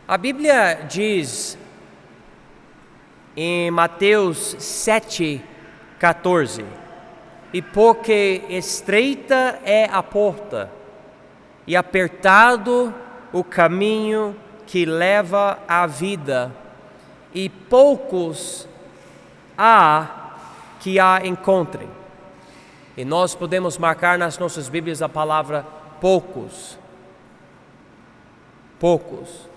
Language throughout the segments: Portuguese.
A Bíblia diz em Mateus 7,14: e porque estreita é a porta e apertado o caminho que leva à vida, e poucos há que a encontrem. E nós podemos marcar nas nossas Bíblias a palavra poucos. Poucos.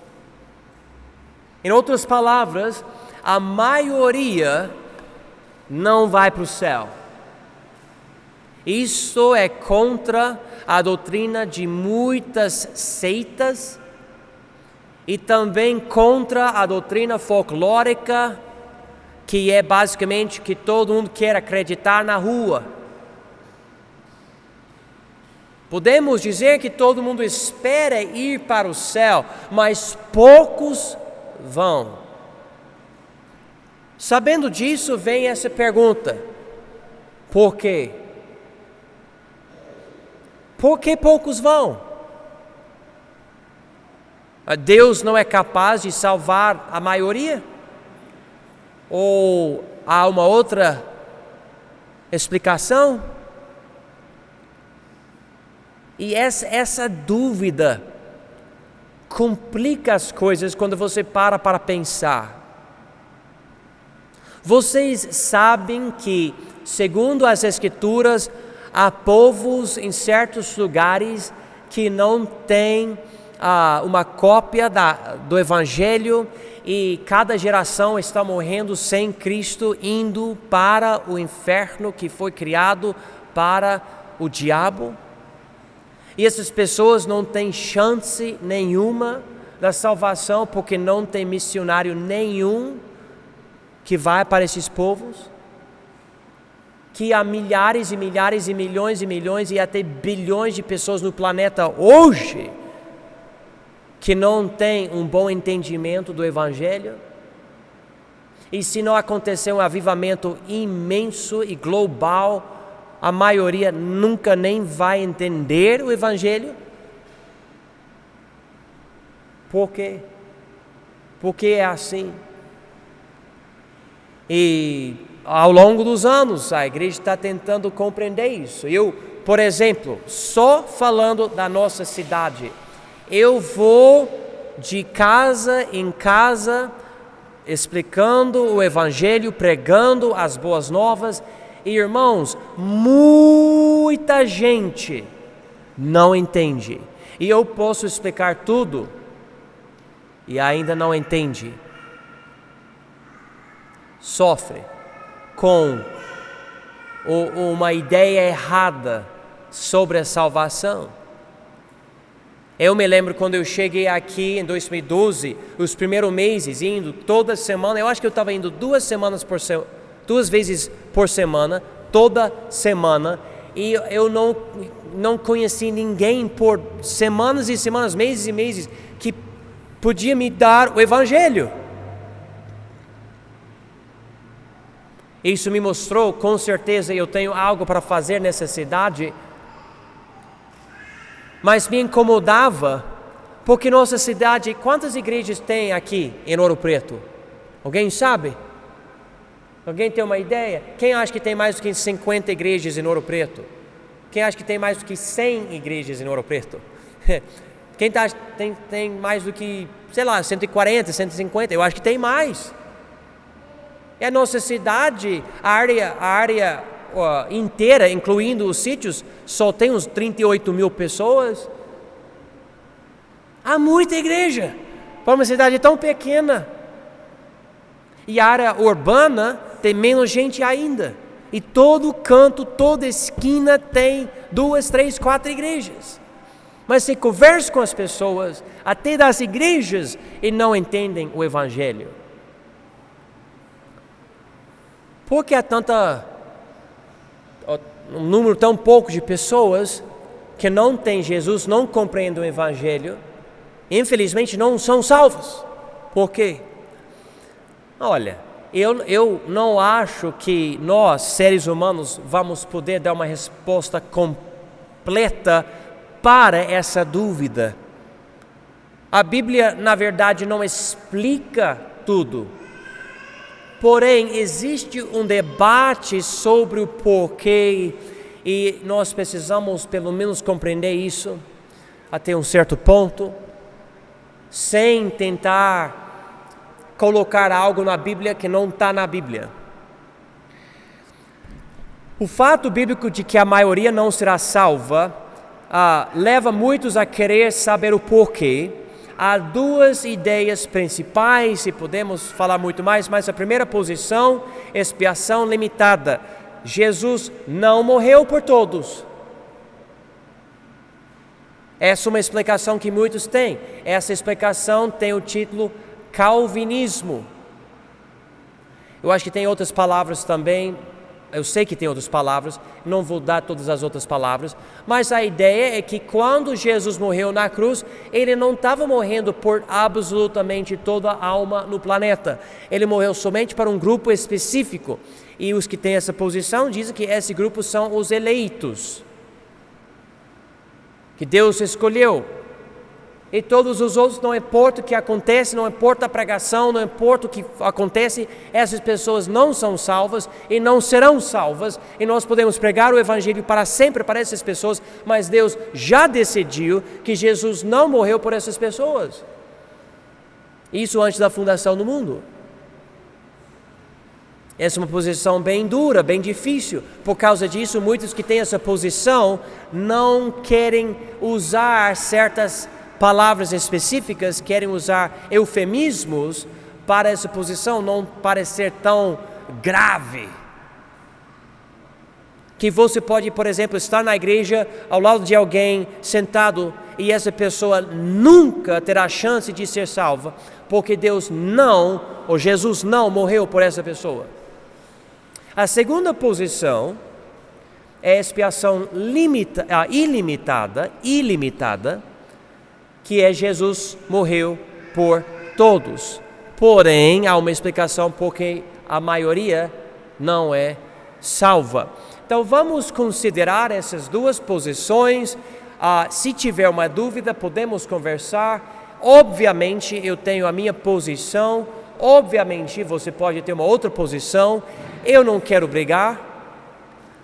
Em outras palavras, a maioria não vai para o céu. Isso é contra a doutrina de muitas seitas e também contra a doutrina folclórica, que é basicamente que todo mundo quer acreditar na rua. Podemos dizer que todo mundo espera ir para o céu, mas poucos vão. Sabendo disso, vem essa pergunta: por quê? Por que poucos vão? Deus não é capaz de salvar a maioria? Ou há uma outra explicação? E essa dúvida complica as coisas quando você para pensar. Vocês sabem que, segundo as Escrituras, há povos em certos lugares que não têm uma cópia do Evangelho, e cada geração está morrendo sem Cristo, indo para o inferno que foi criado para o diabo. E essas pessoas não têm chance nenhuma da salvação, porque não tem missionário nenhum que vai para esses povos. Que há milhares e milhares e milhões e até bilhões de pessoas no planeta hoje que não têm um bom entendimento do Evangelho. E se não acontecer um avivamento imenso e global, a maioria nunca nem vai entender o Evangelho. Por quê? Porque é assim. E ao longo dos anos, a igreja está tentando compreender isso. Eu, por exemplo, só falando da nossa cidade, eu vou de casa em casa explicando o Evangelho, pregando as boas novas. E, irmãos, muita gente não entende. E eu posso explicar tudo e ainda não entende. Sofre com uma ideia errada sobre a salvação. Eu me lembro quando eu cheguei aqui em 2012, os primeiros meses, indo toda semana. Eu acho que eu estava indo 2 vezes por semana, toda semana. E eu não conheci ninguém por semanas e semanas, meses e meses, que podia me dar o Evangelho. Isso me mostrou, com certeza, eu tenho algo para fazer nessa cidade. Mas me incomodava, porque nossa cidade, quantas igrejas tem aqui em Ouro Preto? Alguém sabe? Alguém tem uma ideia? Quem acha que tem mais do que 50 igrejas em Ouro Preto? Quem acha que tem mais do que 100 igrejas em Ouro Preto? Quem tem mais do que, 140, 150? Eu acho que tem mais. E a nossa cidade, a área inteira, incluindo os sítios, só tem uns 38 mil pessoas. Há muita igreja para uma cidade tão pequena. E a área urbana tem menos gente ainda. E todo canto, toda esquina tem 2, 3, 4 igrejas. Mas você conversa com as pessoas, até das igrejas, e não entendem o Evangelho. Por que há um número tão pouco de pessoas que não têm Jesus, não compreendem o Evangelho, infelizmente não são salvos? Por quê? Olha, eu não acho que nós, seres humanos, vamos poder dar uma resposta completa para essa dúvida. A Bíblia, na verdade, não explica tudo. Porém, existe um debate sobre o porquê e nós precisamos pelo menos compreender isso até um certo ponto, sem tentar colocar algo na Bíblia que não está na Bíblia. O fato bíblico de que a maioria não será salva leva muitos a querer saber o porquê. Há duas ideias principais, e podemos falar muito mais, mas a primeira posição, expiação limitada. Jesus não morreu por todos. Essa é uma explicação que muitos têm. Essa explicação tem o título calvinismo. Eu acho que tem outras palavras também. Eu sei que tem outras palavras, não vou dar todas as outras palavras, mas a ideia é que quando Jesus morreu na cruz, ele não estava morrendo por absolutamente toda a alma no planeta. Ele morreu somente para um grupo específico. E os que têm essa posição dizem que esse grupo são os eleitos, que Deus escolheu. E todos os outros, não importa o que acontece, não importa a pregação, não importa o que acontece, essas pessoas não são salvas e não serão salvas. E nós podemos pregar o Evangelho para sempre para essas pessoas, mas Deus já decidiu que Jesus não morreu por essas pessoas. Isso antes da fundação do mundo. Essa é uma posição bem dura, bem difícil. Por causa disso, muitos que têm essa posição não querem usar certas palavras específicas, querem usar eufemismos para essa posição não parecer tão grave. Que você pode, por exemplo, estar na igreja ao lado de alguém sentado e essa pessoa nunca terá chance de ser salva, porque Deus não, ou Jesus não morreu por essa pessoa. A segunda posição é a expiação ilimitada, que é Jesus morreu por todos. Porém, há uma explicação porque a maioria não é salva. Então, vamos considerar essas duas posições. Se tiver uma dúvida, podemos conversar. Obviamente, eu tenho a minha posição. Obviamente, você pode ter uma outra posição. Eu não quero brigar,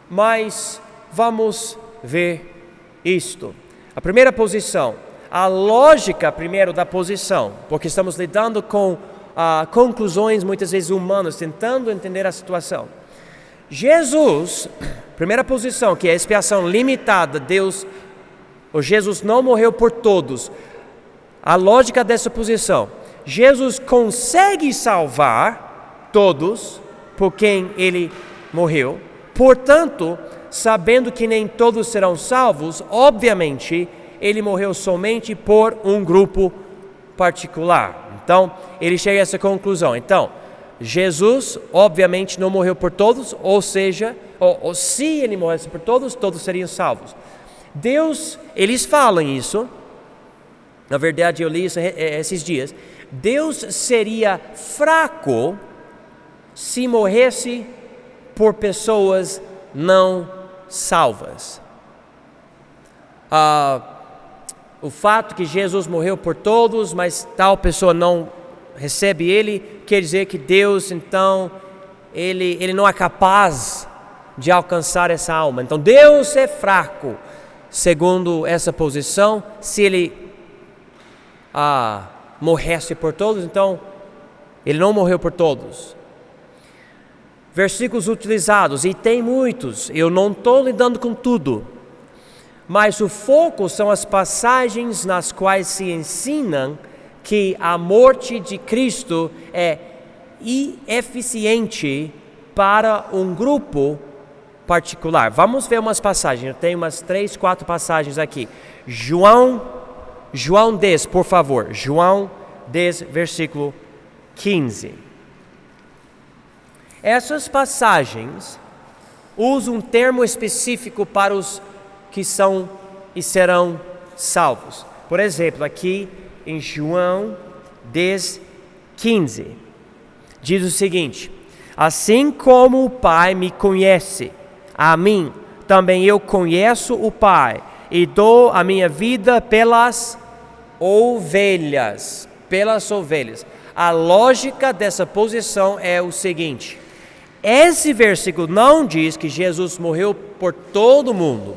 mas vamos ver isto. A primeira posição. A lógica primeiro da posição, porque estamos lidando com conclusões muitas vezes humanas, tentando entender a situação. Jesus, primeira posição, que é a expiação limitada, Jesus não morreu por todos. A lógica dessa posição, Jesus consegue salvar todos por quem ele morreu, portanto, sabendo que nem todos serão salvos, obviamente, ele morreu somente por um grupo particular. Então, ele chega a essa conclusão. Então, Jesus, obviamente, não morreu por todos, ou seja, se ele morresse por todos, todos seriam salvos. Deus, eles falam isso, na verdade eu li isso esses dias, Deus seria fraco se morresse por pessoas não salvas. O fato que Jesus morreu por todos, mas tal pessoa não recebe ele, quer dizer que Deus, então, ele não é capaz de alcançar essa alma. Então, Deus é fraco, segundo essa posição. Se ele morresse por todos, então, ele não morreu por todos. Versículos utilizados, e tem muitos, eu não estou lidando com tudo. Mas o foco são as passagens nas quais se ensinam que a morte de Cristo é eficiente para um grupo particular. Vamos ver umas passagens, eu tenho umas 3, 4 passagens aqui. João 10, por favor. João 10, versículo 15. Essas passagens usam um termo específico para os que são e serão salvos. Por exemplo, aqui em João 10, 15, diz o seguinte: assim como o Pai me conhece, a mim também eu conheço o Pai, e dou a minha vida pelas ovelhas, pelas ovelhas. A lógica dessa posição é o seguinte: esse versículo não diz que Jesus morreu por todo mundo.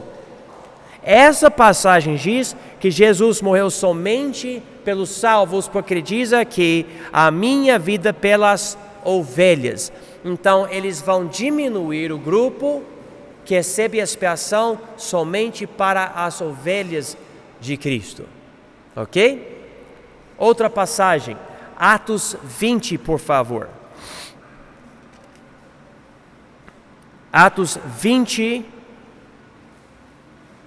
Essa passagem diz que Jesus morreu somente pelos salvos, porque ele diz aqui, a minha vida pelas ovelhas. Então, eles vão diminuir o grupo que recebe expiação somente para as ovelhas de Cristo. Ok? Outra passagem, Atos 20, por favor. Atos 20,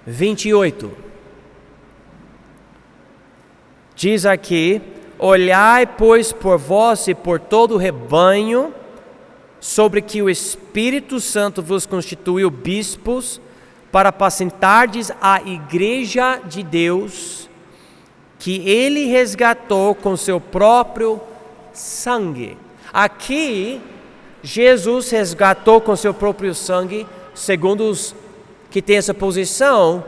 28. Diz aqui: olhai, pois, por vós e por todo o rebanho, sobre que o Espírito Santo vos constituiu bispos, para apacentardes a igreja de Deus, que ele resgatou com seu próprio sangue. Aqui, Jesus resgatou com seu próprio sangue, segundo os que têm essa posição,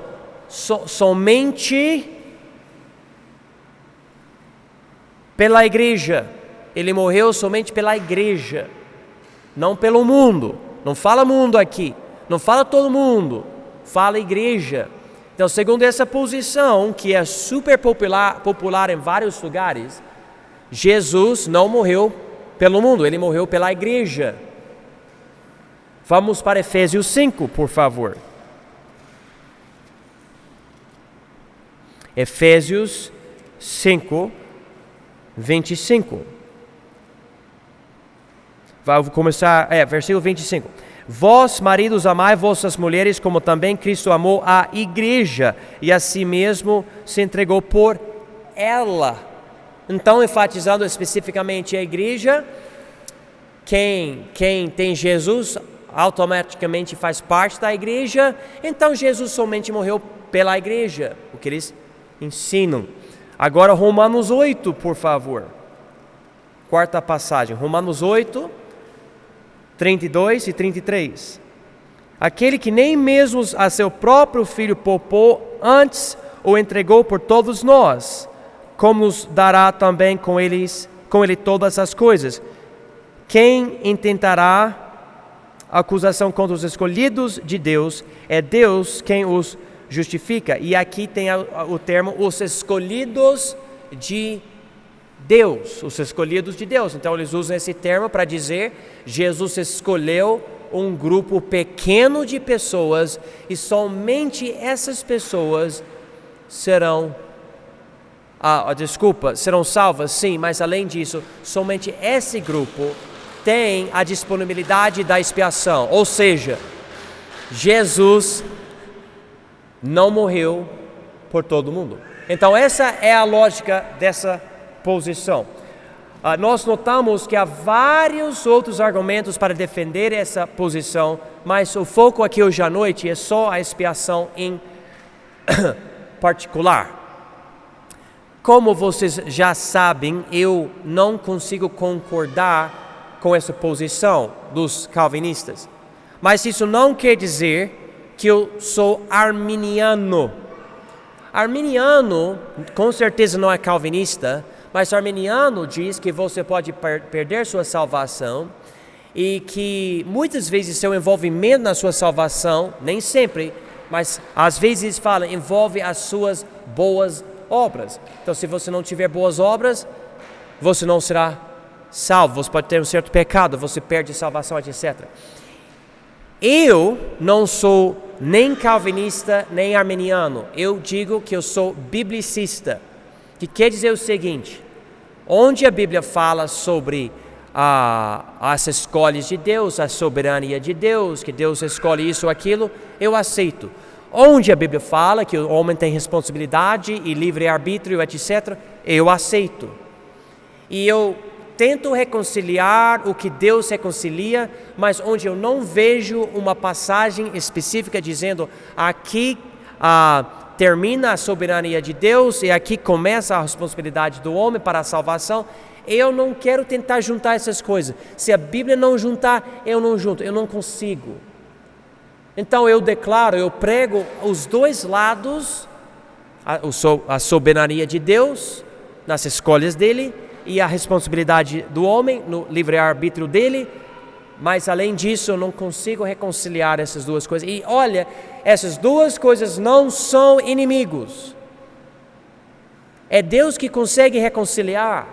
somente pela igreja. Ele morreu somente pela igreja, não pelo mundo. Não fala mundo aqui, não fala todo mundo, fala igreja. Então, segundo essa posição, que é super popular em vários lugares, Jesus não morreu pelo mundo, ele morreu pela igreja. Vamos para Efésios 5, por favor. Efésios 5, 25. Vou começar, versículo 25. Vós, maridos, amai vossas mulheres, como também Cristo amou a igreja, e a si mesmo se entregou por ela. Então, enfatizando especificamente a igreja, quem tem Jesus automaticamente faz parte da igreja. Então, Jesus somente morreu pela igreja, o que eles ensinam. Agora, Romanos 8, por favor. Quarta passagem, Romanos 8, 32 e 33. Aquele que nem mesmo a seu próprio Filho poupou, antes o entregou por todos nós, como nos dará também com ele todas as coisas. Quem intentará acusação contra os escolhidos de Deus? É Deus quem os justifica. E aqui tem o termo os escolhidos de Deus, os escolhidos de Deus. Então eles usam esse termo para dizer Jesus escolheu um grupo pequeno de pessoas e somente essas pessoas serão serão salvas, sim, mas além disso, somente esse grupo tem a disponibilidade da expiação. Ou seja, Jesus não morreu por todo mundo. Então essa é a lógica dessa posição. Nós notamos que há vários outros argumentos para defender essa posição, mas o foco aqui hoje à noite é só a expiação em particular. Como vocês já sabem, eu não consigo concordar com essa posição dos calvinistas. Mas isso não quer dizer que eu sou arminiano. Arminiano, com certeza não é calvinista, mas arminiano diz que você pode perder sua salvação e que muitas vezes seu envolvimento na sua salvação, nem sempre, mas às vezes fala, envolve as suas boas obras. Então, se você não tiver boas obras, você não será salvo. Você pode ter um certo pecado, você perde a salvação, etc. Eu não sou nem calvinista, nem arminiano. Eu digo que eu sou biblicista, que quer dizer o seguinte: onde a Bíblia fala sobre as escolhas de Deus, a soberania de Deus, que Deus escolhe isso ou aquilo, eu aceito. Onde a Bíblia fala que o homem tem responsabilidade e livre-arbítrio, etc., eu aceito. E eu tento reconciliar o que Deus reconcilia, mas onde eu não vejo uma passagem específica dizendo aqui termina a soberania de Deus e aqui começa a responsabilidade do homem para a salvação, eu não quero tentar juntar essas coisas. Se a Bíblia não juntar, eu não junto, eu não consigo. Então eu declaro, eu prego os dois lados a soberania de Deus nas escolhas dele e a responsabilidade do homem no livre-arbítrio dele. Mas além disso, eu não consigo reconciliar essas duas coisas. E olha, essas duas coisas não são inimigos. É Deus que consegue reconciliar.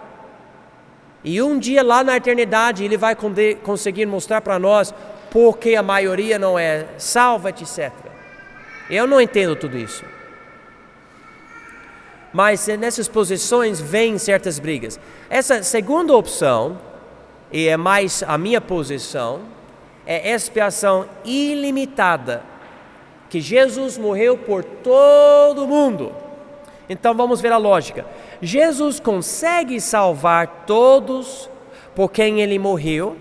E um dia lá na eternidade Ele vai conseguir mostrar para nós por que a maioria não é salva, etc. Eu não entendo tudo isso. Mas nessas posições vêm certas brigas. Essa segunda opção, e é mais a minha posição, é expiação ilimitada. Que Jesus morreu por todo mundo. Então vamos ver a lógica. Jesus consegue salvar todos por quem Ele morreu.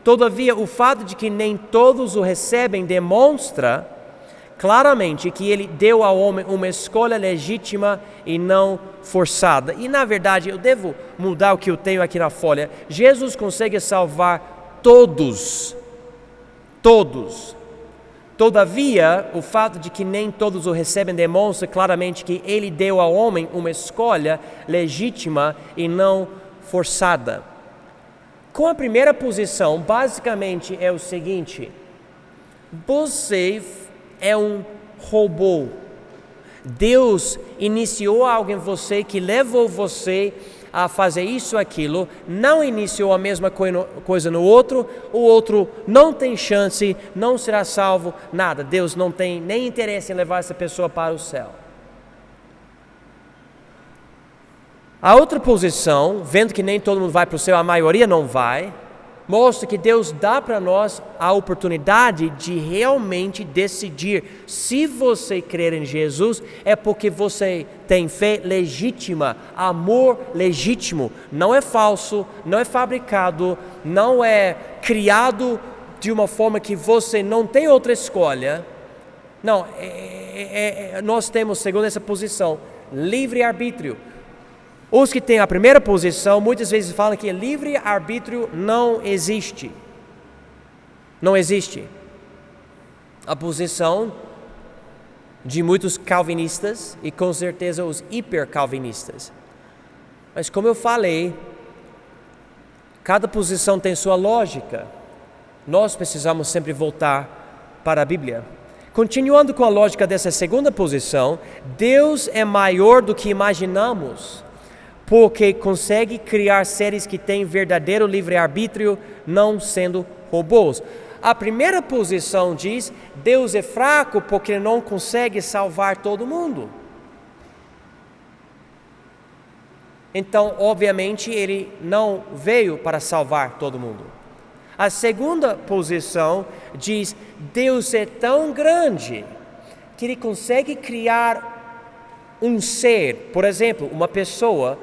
Todavia, o fato de que nem todos o recebem demonstra claramente que Ele deu ao homem uma escolha legítima e não forçada. E na verdade, eu devo mudar o que eu tenho aqui na folha. Jesus consegue salvar todos. Todos. Todavia, o fato de que nem todos o recebem demonstra claramente que Ele deu ao homem uma escolha legítima e não forçada. Com a primeira posição, basicamente é o seguinte: você é um robô. Deus iniciou algo em você que levou você a fazer isso, aquilo, não iniciou a mesma coisa no outro, o outro não tem chance, não será salvo, nada. Deus não tem nem interesse em levar essa pessoa para o céu. A outra posição, vendo que nem todo mundo vai para o céu, a maioria não vai, mostra que Deus dá para nós a oportunidade de realmente decidir. Se você crer em Jesus, é porque você tem fé legítima, amor legítimo. Não é falso, não é fabricado, não é criado de uma forma que você não tem outra escolha. Não, nós temos, segundo essa posição, livre-arbítrio. Os que têm a primeira posição, muitas vezes falam que livre-arbítrio não existe. Não existe. A posição de muitos calvinistas e com certeza os hiper-calvinistas. Mas como eu falei, cada posição tem sua lógica. Nós precisamos sempre voltar para a Bíblia. Continuando com a lógica dessa segunda posição, Deus é maior do que imaginamos, porque consegue criar seres que têm verdadeiro livre-arbítrio, não sendo robôs. A primeira posição diz: Deus é fraco porque não consegue salvar todo mundo. Então, obviamente, Ele não veio para salvar todo mundo. A segunda posição diz: Deus é tão grande que Ele consegue criar um ser, por exemplo, uma pessoa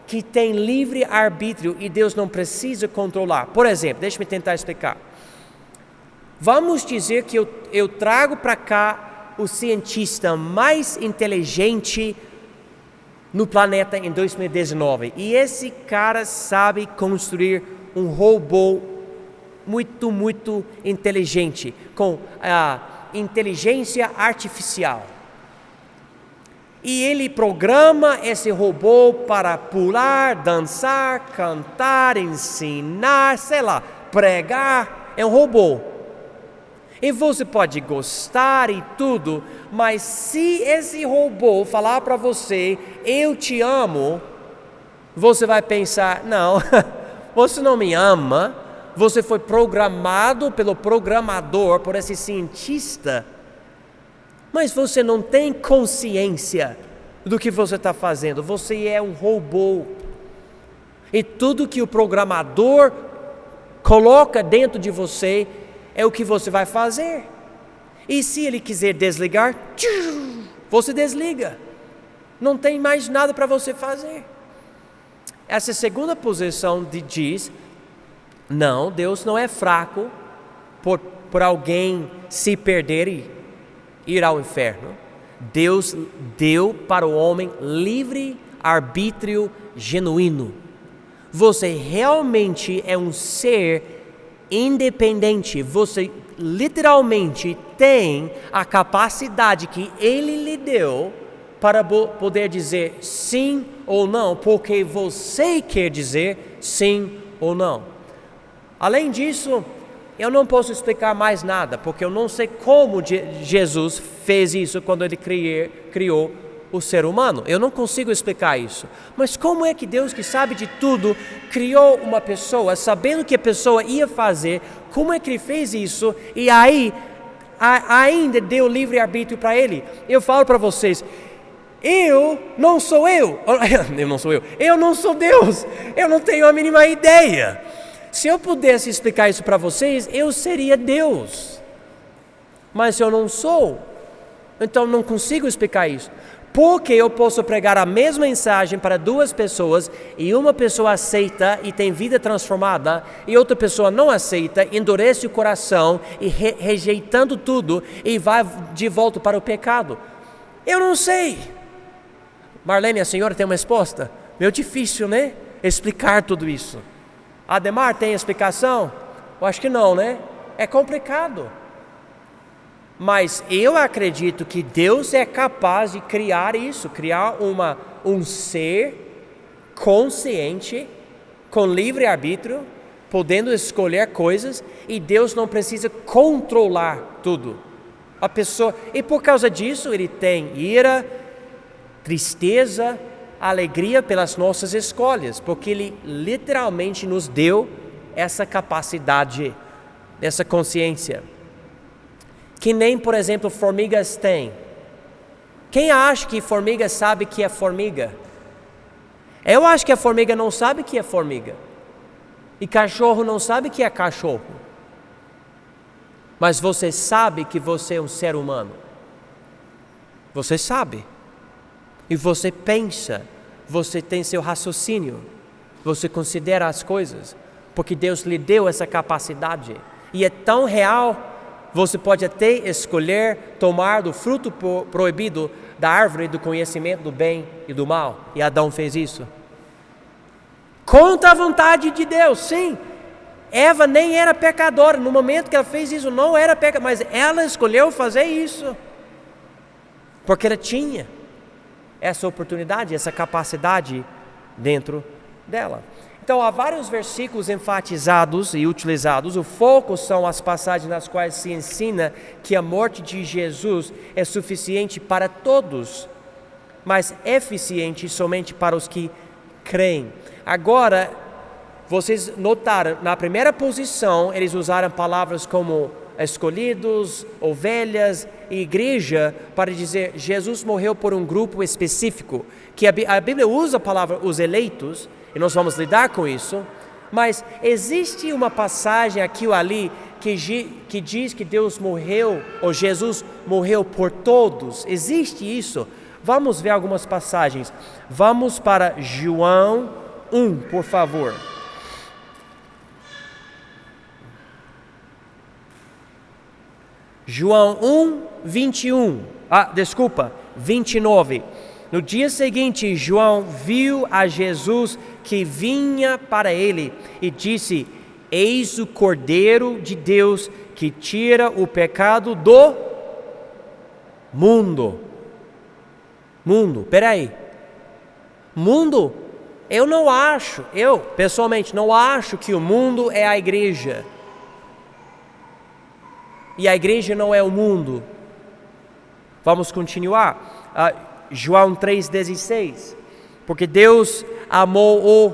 que tem livre arbítrio e Deus não precisa controlar. Por exemplo, deixa-me tentar explicar. Vamos dizer que eu trago para cá o cientista mais inteligente no planeta em 2019. E esse cara sabe construir um robô muito, muito inteligente, com a inteligência artificial. E ele programa esse robô para pular, dançar, cantar, ensinar, sei lá, pregar. É um robô. E você pode gostar e tudo, mas se esse robô falar para você, eu te amo, você vai pensar: não, você não me ama, você foi programado pelo programador, por esse cientista, mas você não tem consciência do que você está fazendo. Você é um robô. E tudo que o programador coloca dentro de você é o que você vai fazer. E se ele quiser desligar, você desliga. Não tem mais nada para você fazer. Essa segunda posição diz: não, Deus não é fraco por alguém se perder e ir ao inferno. Deus deu para o homem livre arbítrio genuíno. Você realmente é um ser independente. Você literalmente tem a capacidade que Ele lhe deu para poder dizer sim ou não, porque você quer dizer sim ou não. Além disso, eu não posso explicar mais nada, porque eu não sei como Jesus fez isso quando ele criou o ser humano. Eu não consigo explicar isso. Mas como é que Deus, que sabe de tudo, criou uma pessoa, sabendo que a pessoa ia fazer, como é que ele fez isso e aí ainda deu livre-arbítrio para ele? Eu falo para vocês, eu não sou Deus, eu não tenho a mínima ideia. Se eu pudesse explicar isso para vocês, eu seria Deus, mas eu não sou, então não consigo explicar isso. Porque eu posso pregar a mesma mensagem para duas pessoas e uma pessoa aceita e tem vida transformada e outra pessoa não aceita, endurece o coração e rejeitando tudo e vai de volta para o pecado. Eu não sei. Marlene, a senhora tem uma resposta? Meio difícil, né? Explicar tudo isso. Ademar, tem explicação? Eu acho que não, né? É complicado. Mas eu acredito que Deus é capaz de criar isso, criar um ser consciente, com livre-arbítrio, podendo escolher coisas, e Deus não precisa controlar tudo. A pessoa, e por causa disso, Ele tem ira, tristeza, alegria pelas nossas escolhas, porque Ele literalmente nos deu essa capacidade, essa consciência. Que nem, por exemplo, formigas têm. Quem acha que formiga sabe que é formiga? Eu acho que a formiga não sabe que é formiga. E cachorro não sabe que é cachorro. Mas você sabe que você é um ser humano. Você sabe. E você pensa. Você tem seu raciocínio. Você considera as coisas. Porque Deus lhe deu essa capacidade. E é tão real. Você pode até escolher tomar do fruto proibido da árvore do conhecimento do bem e do mal. E Adão fez isso. Contra a vontade de Deus, sim. Eva nem era pecadora. No momento que ela fez isso, não era pecadora. Mas ela escolheu fazer isso. Porque ela tinha essa oportunidade, essa capacidade dentro dela. Então, há vários versículos enfatizados e utilizados. O foco são as passagens nas quais se ensina que a morte de Jesus é suficiente para todos, mas eficiente somente para os que creem. Agora, vocês notaram, na primeira posição, eles usaram palavras como escolhidos, ovelhas e igreja para dizer Jesus morreu por um grupo específico, que a Bíblia usa a palavra os eleitos, e nós vamos lidar com isso, mas existe uma passagem aqui ou ali que diz que Deus morreu, ou Jesus morreu por todos. Existe isso? Vamos ver algumas passagens. Vamos para João 1, por favor. João 1, 29. No dia seguinte, João viu a Jesus que vinha para ele e disse: Eis o Cordeiro de Deus que tira o pecado do mundo. Peraí. Mundo? Eu pessoalmente não acho que o mundo é a igreja. E a igreja não é o mundo. Vamos continuar. João 3,16, porque Deus amou o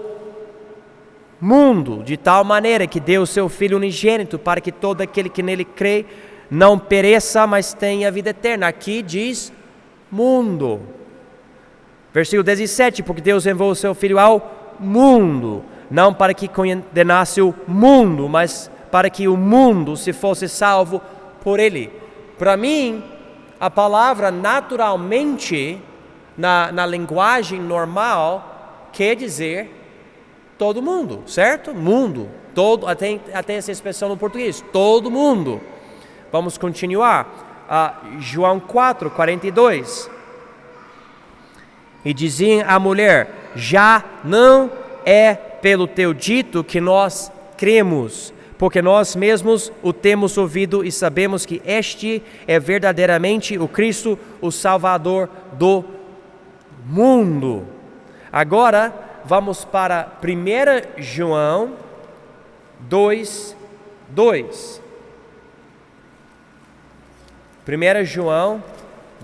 mundo de tal maneira que deu o seu Filho unigênito para que todo aquele que nele crê não pereça, mas tenha a vida eterna. Aqui diz mundo. Versículo 17, porque Deus enviou o seu Filho ao mundo, não para que condenasse o mundo, mas para que o mundo se fosse salvo por ele. Para mim, a palavra naturalmente, na linguagem normal, quer dizer todo mundo, certo? Mundo, todo, até essa expressão no português, todo mundo. Vamos continuar. João 4, 42. E dizia a mulher: já não é pelo teu dito que nós cremos, porque nós mesmos o temos ouvido e sabemos que este é verdadeiramente o Cristo, o Salvador do mundo. Agora vamos para 1 João 2:2. 1 João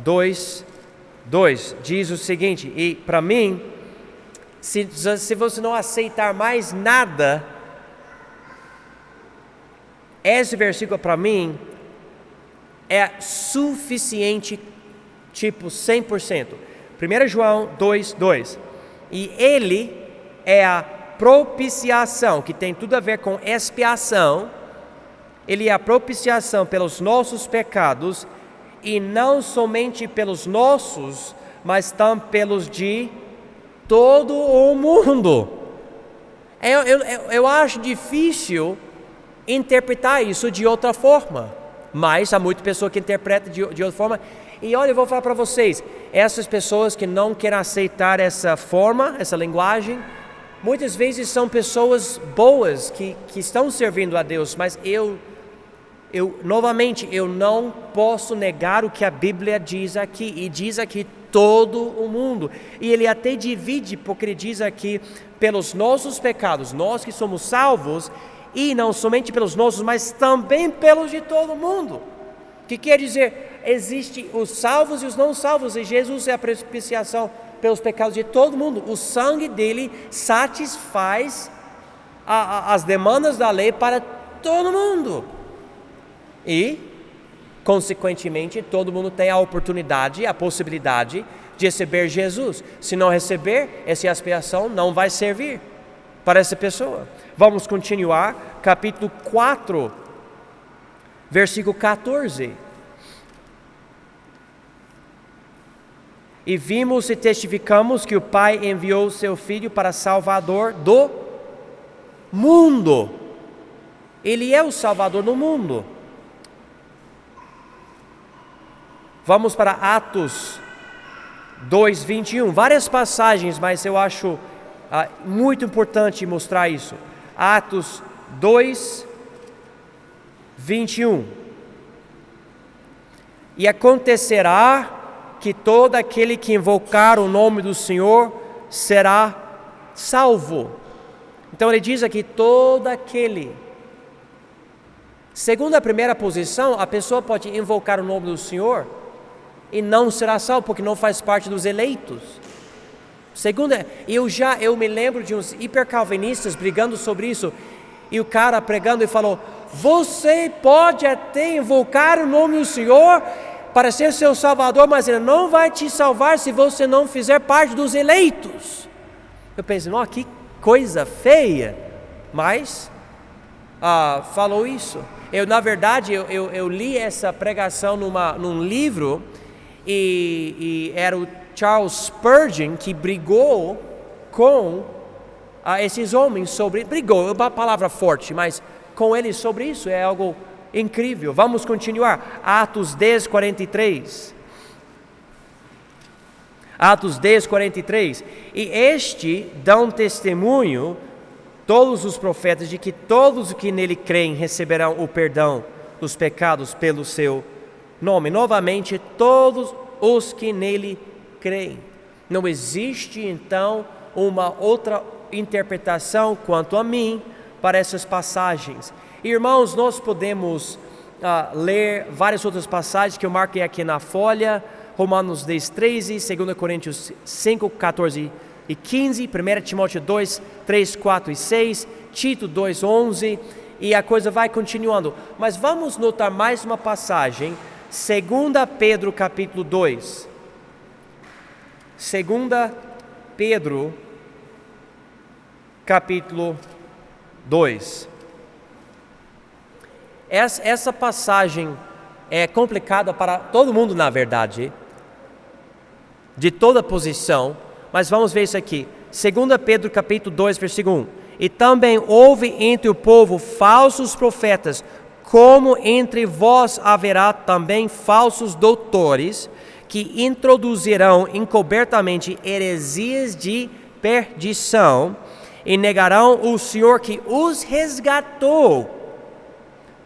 2:2 diz o seguinte, e para mim, se você não aceitar mais nada, esse versículo para mim é suficiente, tipo 100%. 1 João 2:2. E ele é a propiciação, que tem tudo a ver com expiação. Ele é a propiciação pelos nossos pecados, e não somente pelos nossos, mas também pelos de todo o mundo. Eu acho difícil interpretar isso de outra forma, mas há muita pessoa que interpreta de outra forma. E olha, eu vou falar para vocês, essas pessoas que não querem aceitar essa forma, essa linguagem, muitas vezes são pessoas boas que estão servindo a Deus, mas novamente, eu não posso negar o que a Bíblia diz aqui, e diz aqui todo o mundo, e ele até divide, porque ele diz aqui, pelos nossos pecados, nós que somos salvos, e não somente pelos nossos, mas também pelos de todo o mundo. O que quer dizer? Existem os salvos e os não salvos, e Jesus é a propiciação pelos pecados de todo mundo. O sangue dele satisfaz as demandas da lei para todo mundo. E, consequentemente, todo mundo tem a oportunidade, a possibilidade de receber Jesus. Se não receber, essa expiação não vai servir para essa pessoa. Vamos continuar, capítulo 4, versículo 14. E vimos e testificamos que o Pai enviou o seu Filho para Salvador do mundo. Ele é o Salvador do mundo. Vamos para Atos 2:21. Várias passagens, mas eu acho muito importante mostrar isso. Atos 2:21. E acontecerá que todo aquele que invocar o nome do Senhor será salvo. Então ele diz aqui, todo aquele. Segundo a primeira posição, a pessoa pode invocar o nome do Senhor e não será salvo, porque não faz parte dos eleitos. Segunda, eu me lembro de uns hipercalvinistas brigando sobre isso, e o cara pregando e falou, você pode até invocar o nome do Senhor para ser seu salvador, mas ele não vai te salvar se você não fizer parte dos eleitos. Eu pensei, não, que coisa feia, mas falou isso. Na verdade, eu li essa pregação num livro, e era o Charles Spurgeon que brigou com esses homens brigou, é uma palavra forte, mas com eles sobre isso, é algo incrível. Vamos continuar, Atos 10:43. Atos 10:43. E este dão testemunho, todos os profetas, de que todos os que nele creem receberão o perdão dos pecados pelo seu nome. Novamente, todos os que nele creem. Não existe então uma outra interpretação quanto a mim para essas passagens. Irmãos, nós podemos ler várias outras passagens que eu marquei aqui na folha. Romanos 10:13, 2 Coríntios 5, 14 e 15, 1 Timóteo 2, 3, 4 e 6, Tito 2, 11, e a coisa vai continuando. Mas vamos notar mais uma passagem, 2 Pedro capítulo 2. 2 Pedro capítulo 2. Essa passagem é complicada para todo mundo, na verdade, de toda posição, mas vamos ver isso aqui. 2 Pedro capítulo 2, versículo 1. E também houve entre o povo falsos profetas, como entre vós haverá também falsos doutores, que introduzirão encobertamente heresias de perdição, e negarão o Senhor que os resgatou,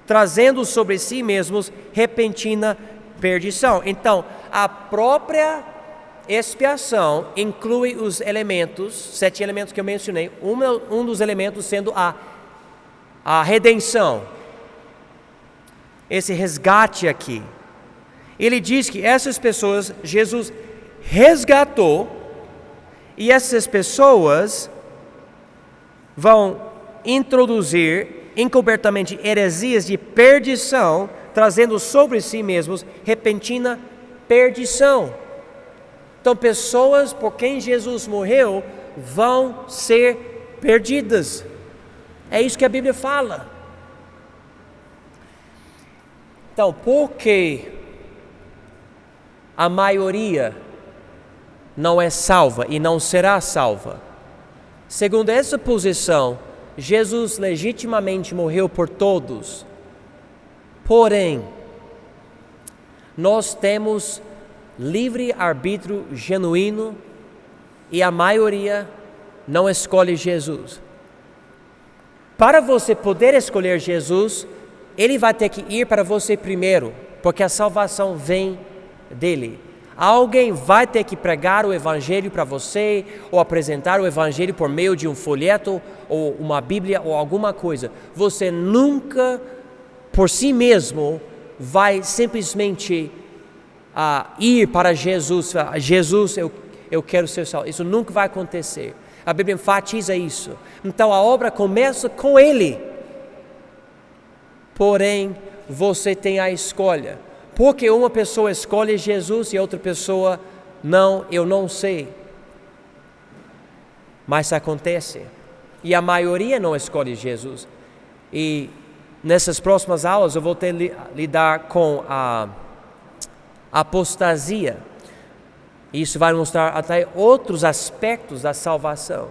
trazendo sobre si mesmos repentina perdição. Então, a própria expiação inclui os elementos, 7 elementos que eu mencionei, um dos elementos sendo a redenção, esse resgate aqui. Ele diz que essas pessoas, Jesus resgatou, e essas pessoas vão introduzir encobertamente heresias de perdição, trazendo sobre si mesmos repentina perdição. Então, pessoas por quem Jesus morreu vão ser perdidas. É isso que a Bíblia fala. Então, por que a maioria não é salva e não será salva? Segundo essa posição, Jesus legitimamente morreu por todos. Porém, nós temos livre arbítrio genuíno e a maioria não escolhe Jesus. Para você poder escolher Jesus, Ele vai ter que ir para você primeiro, porque a salvação vem dele. Alguém vai ter que pregar o Evangelho para você, ou apresentar o Evangelho por meio de um folheto, ou uma Bíblia, ou alguma coisa. Você nunca, por si mesmo, vai simplesmente ir para Jesus. Jesus, eu quero ser salvo. Isso nunca vai acontecer. A Bíblia enfatiza isso. Então a obra começa com Ele. Porém, você tem a escolha. Porque uma pessoa escolhe Jesus e outra pessoa não, eu não sei. Mas acontece. E a maioria não escolhe Jesus. E nessas próximas aulas eu vou ter lidar com a apostasia. Isso vai mostrar até outros aspectos da salvação.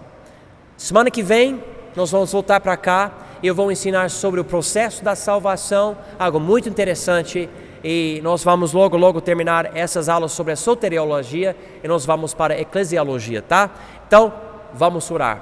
Semana que vem nós vamos voltar para cá e eu vou ensinar sobre o processo da salvação, algo muito interessante. E nós vamos logo terminar essas aulas sobre a soteriologia e nós vamos para a eclesiologia, tá? Então, vamos orar.